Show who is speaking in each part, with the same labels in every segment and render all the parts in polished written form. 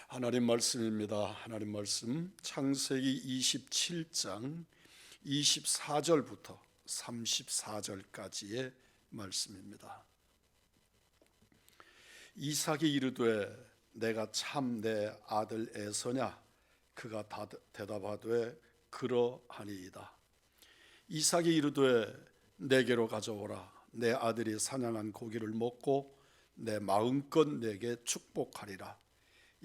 Speaker 1: 하나님 말씀입니다. 하나님 말씀 창세기 27장 24절부터 34절까지의 말씀입니다. 이삭이 이르되 내가 참 내 아들 에서냐? 그가 대답하되 그러하니이다. 이삭이 이르되 내게로 가져오라. 내 아들이 사냥한 고기를 먹고 내 마음껏 내게 축복하리라.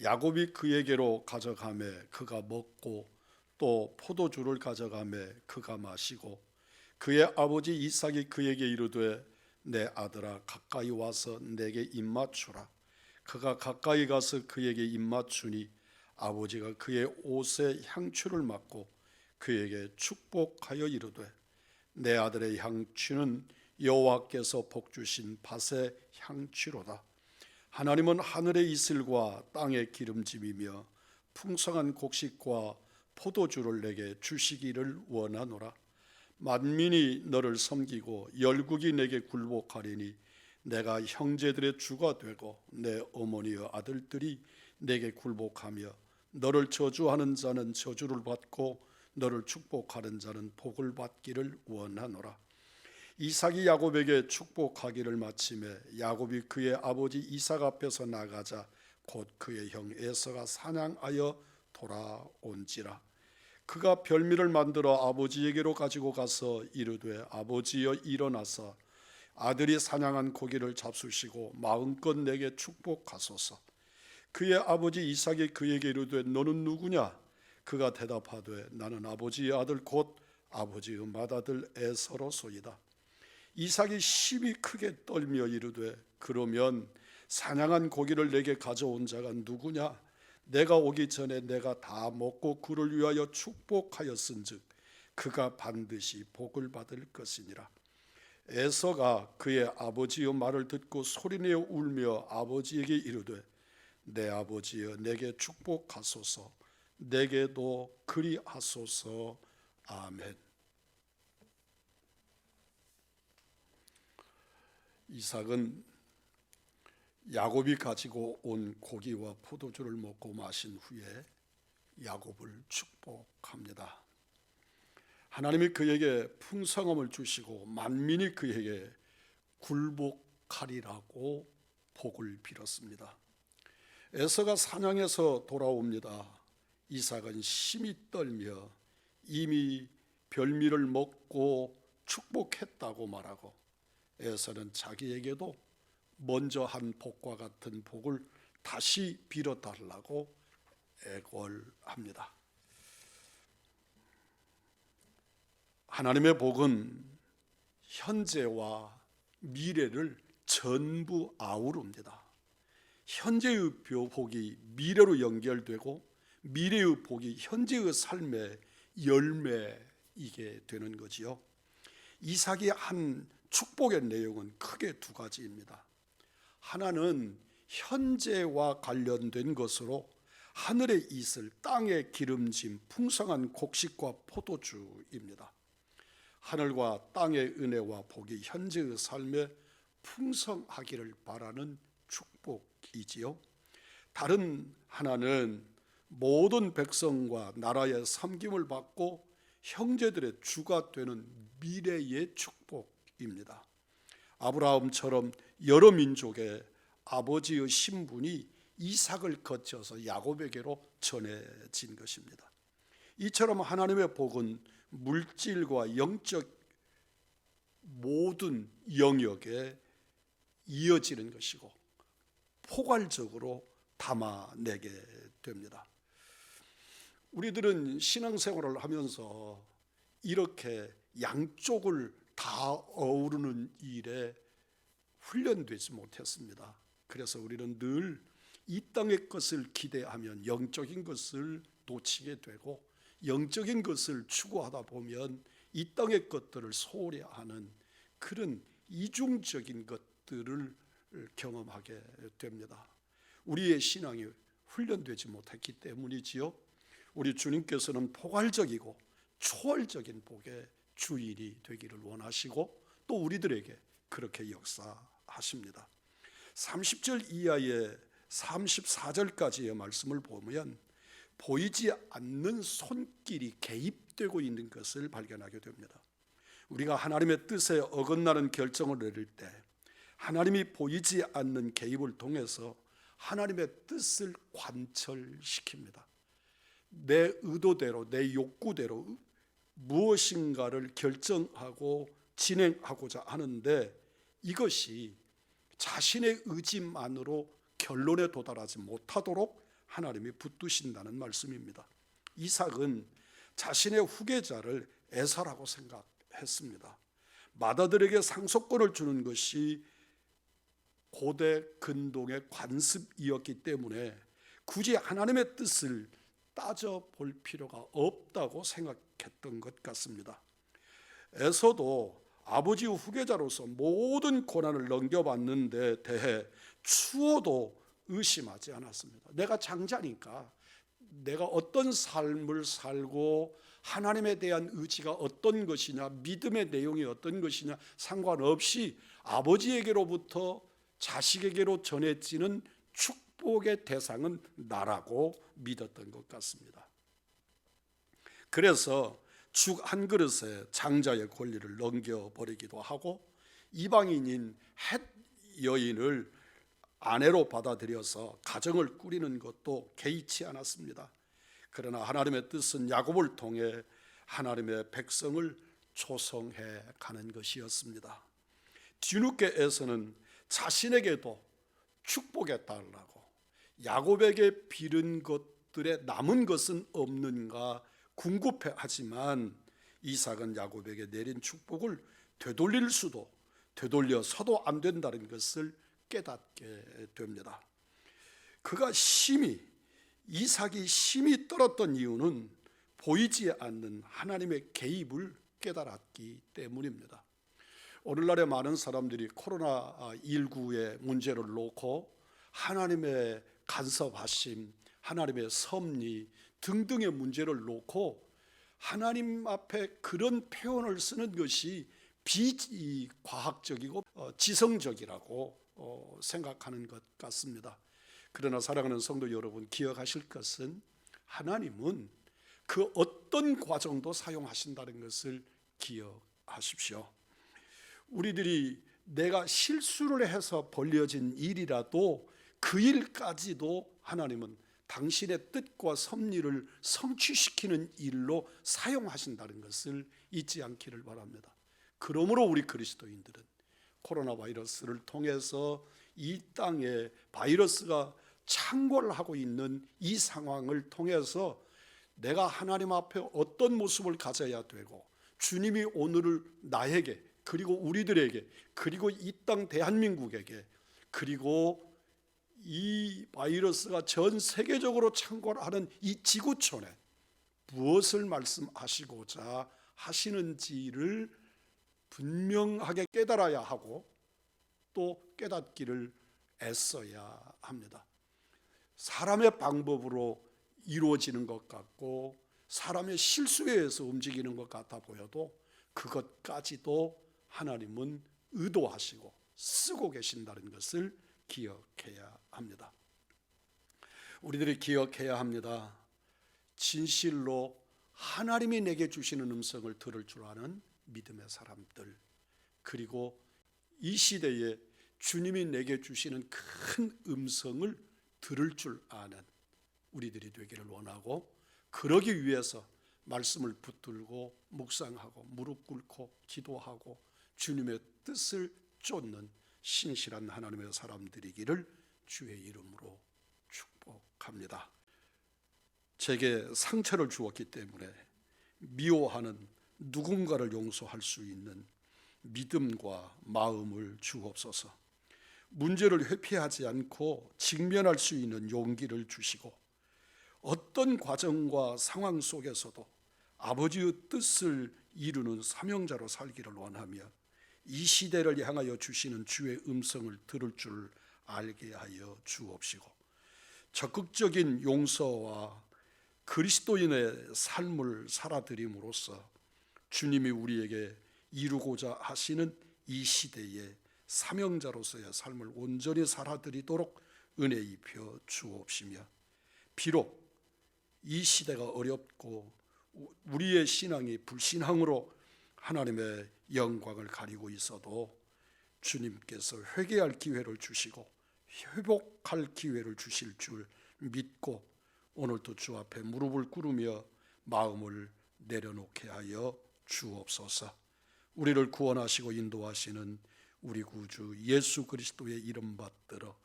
Speaker 1: 야곱이 그에게로 가져가매 그가 먹고 또 포도주를 가져가매 그가 마시고 그의 아버지 이삭이 그에게 이르되 내 아들아 가까이 와서 내게 입맞추라. 그가 가까이 가서 그에게 입맞추니 아버지가 그의 옷에 향취를 맡고 그에게 축복하여 이르되 내 아들의 향취는 여호와께서 복주신 밭의 향취로다. 하나님은 하늘의 이슬과 땅의 기름짐이며 풍성한 곡식과 포도주를 내게 주시기를 원하노라. 만민이 너를 섬기고 열국이 내게 굴복하리니 내가 형제들의 주가 되고 내 어머니의 아들들이 내게 굴복하며 너를 저주하는 자는 저주를 받고 너를 축복하는 자는 복을 받기를 원하노라. 이삭이 야곱에게 축복하기를 마치매 야곱이 그의 아버지 이삭 앞에서 나가자 곧 그의 형 에서가 사냥하여 돌아온지라. 그가 별미를 만들어 아버지에게로 가지고 가서 이르되 아버지여 일어나서 아들이 사냥한 고기를 잡수시고 마음껏 내게 축복하소서. 그의 아버지 이삭이 그에게 이르되 너는 누구냐? 그가 대답하되 나는 아버지의 아들 곧 아버지의 맏아들 에서로소이다. 이삭이 심히 크게 떨며 이르되 그러면 사냥한 고기를 내게 가져온 자가 누구냐? 내가 오기 전에 내가 다 먹고 그를 위하여 축복하였은즉 그가 반드시 복을 받을 것이니라. 에서가 그의 아버지의 말을 듣고 소리내어 울며 아버지에게 이르되 내 아버지여 내게 축복하소서. 내게도 그리하소서. 아멘. 이삭은 야곱이 가지고 온 고기와 포도주를 먹고 마신 후에 야곱을 축복합니다. 하나님이 그에게 풍성함을 주시고 만민이 그에게 굴복하리라고 복을 빌었습니다. 에서가 사냥해서 돌아옵니다. 이삭은 심히 떨며 이미 별미를 먹고 축복했다고 말하고 에서는 자기에게도 먼저 한 복과 같은 복을 다시 빌어달라고 애걸합니다. 하나님의 복은 현재와 미래를 전부 아우릅니다. 현재의 복이 미래로 연결되고 미래의 복이 현재의 삶의 열매이게 되는 거지요. 이삭이 한 축복의 내용은 크게 두 가지입니다. 하나는 현재와 관련된 것으로 하늘의 이슬, 땅의 기름짐, 풍성한 곡식과 포도주입니다. 하늘과 땅의 은혜와 복이 현재의 삶에 풍성하기를 바라는 축복이지요. 다른 하나는 모든 백성과 나라의 섬김을 받고 형제들의 주가 되는 미래의 축복입니다. 아브라함처럼 여러 민족의 아버지의 신분이 이삭을 거쳐서 야곱에게로 전해진 것입니다. 이처럼 하나님의 복은 물질과 영적 모든 영역에 이어지는 것이고 포괄적으로 담아내게 됩니다. 우리들은 신앙생활을 하면서 이렇게 양쪽을 다 어우르는 일에 훈련되지 못했습니다. 그래서 우리는 늘 이 땅의 것을 기대하면 영적인 것을 놓치게 되고 영적인 것을 추구하다 보면 이 땅의 것들을 소홀히 하는 그런 이중적인 것들을 경험하게 됩니다. 우리의 신앙이 훈련되지 못했기 때문이지요. 우리 주님께서는 포괄적이고 초월적인 복의 주인이 되기를 원하시고 또 우리들에게 그렇게 역사하십니다. 30절 이하의 34절까지의 말씀을 보면 보이지 않는 손길이 개입되고 있는 것을 발견하게 됩니다. 우리가 하나님의 뜻에 어긋나는 결정을 내릴 때 하나님이 보이지 않는 개입을 통해서 하나님의 뜻을 관철시킵니다. 내 의도대로, 내 욕구대로 무엇인가를 결정하고 진행하고자 하는데 이것이 자신의 의지만으로 결론에 도달하지 못하도록 하나님이 붙드신다는 말씀입니다. 이삭은 자신의 후계자를 에사라고 생각했습니다. 맏아들에게 상속권을 주는 것이 고대 근동의 관습이었기 때문에 굳이 하나님의 뜻을 따져볼 필요가 없다고 생각했던 것 같습니다. 에서도 아버지 후계자로서 모든 고난을 넘겨봤는데 대해 추호도 의심하지 않았습니다. 내가 장자니까 내가 어떤 삶을 살고 하나님에 대한 의지가 어떤 것이냐, 믿음의 내용이 어떤 것이냐 상관없이 아버지에게로부터 자식에게로 전해지는 축복의 대상은 나라고 믿었던 것 같습니다. 그래서 죽 한 그릇에 장자의 권리를 넘겨버리기도 하고 이방인인 헷 여인을 아내로 받아들여서 가정을 꾸리는 것도 개의치 않았습니다. 그러나 하나님의 뜻은 야곱을 통해 하나님의 백성을 조성해 가는 것이었습니다. 뒤늦게에서는 자신에게도 축복해 달라고 야곱에게 빌은 것들에 남은 것은 없는가 궁급해하지만 이삭은 야곱에게 내린 축복을 되돌려서도 안 된다는 것을 깨닫게 됩니다. 이삭이 심히 떨었던 이유는 보이지 않는 하나님의 개입을 깨달았기 때문입니다. 오늘날의 많은 사람들이 코로나19의 문제를 놓고 하나님의 간섭하심, 하나님의 섭리 등등의 문제를 놓고 하나님 앞에 그런 표현을 쓰는 것이 비과학적이고 지성적이라고 생각하는 것 같습니다. 그러나 사랑하는 성도 여러분, 기억하실 것은 하나님은 그 어떤 과정도 사용하신다는 것을 기억하십시오. 우리들이 내가 실수를 해서 벌려진 일이라도 그 일까지도 하나님은 당신의 뜻과 섭리를 성취시키는 일로 사용하신다는 것을 잊지 않기를 바랍니다. 그러므로 우리 그리스도인들은 코로나 바이러스를 통해서 이 땅에 바이러스가 창궐하고 있는 이 상황을 통해서 내가 하나님 앞에 어떤 모습을 가져야 되고 주님이 오늘을 나에게 그리고 우리들에게 그리고 이 땅 대한민국에게 그리고 이 바이러스가 전 세계적으로 창궐하는 이 지구촌에 무엇을 말씀하시고자 하시는지를 분명하게 깨달아야 하고 또 깨닫기를 애써야 합니다. 사람의 방법으로 이루어지는 것 같고 사람의 실수에 의해서 움직이는 것 같아 보여도 그것까지도 하나님은 의도하시고 쓰고 계신다는 것을 기억해야 합니다. 우리들이 기억해야 합니다. 진실로 하나님이 내게 주시는 음성을 들을 줄 아는 믿음의 사람들, 그리고 이 시대에 주님이 내게 주시는 큰 음성을 들을 줄 아는 우리들이 되기를 원하고, 그러기 위해서 말씀을 붙들고 묵상하고 무릎 꿇고 기도하고 주님의 뜻을 쫓는 신실한 하나님의 사람들이기를 주의 이름으로 축복합니다. 제게 상처를 주었기 때문에 미워하는 누군가를 용서할 수 있는 믿음과 마음을 주옵소서. 문제를 회피하지 않고 직면할 수 있는 용기를 주시고 어떤 과정과 상황 속에서도 아버지의 뜻을 이루는 사명자로 살기를 원하며 이 시대를 향하여 주시는 주의 음성을 들을 줄 알게 하여 주옵시고, 적극적인 용서와 그리스도인의 삶을 살아드림으로써 주님이 우리에게 이루고자 하시는 이 시대의 사명자로서의 삶을 온전히 살아드리도록 은혜 입혀 주옵시며, 비록 이 시대가 어렵고 우리의 신앙이 불신앙으로 하나님의 영광을 가리고 있어도 주님께서 회개할 기회를 주시고 회복할 기회를 주실 줄 믿고 오늘도 주 앞에 무릎을 꿇으며 마음을 내려놓게 하여 주옵소서. 우리를 구원하시고 인도하시는 우리 구주 예수 그리스도의 이름 받들어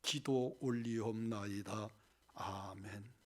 Speaker 1: 기도 올리옵나이다. 아멘.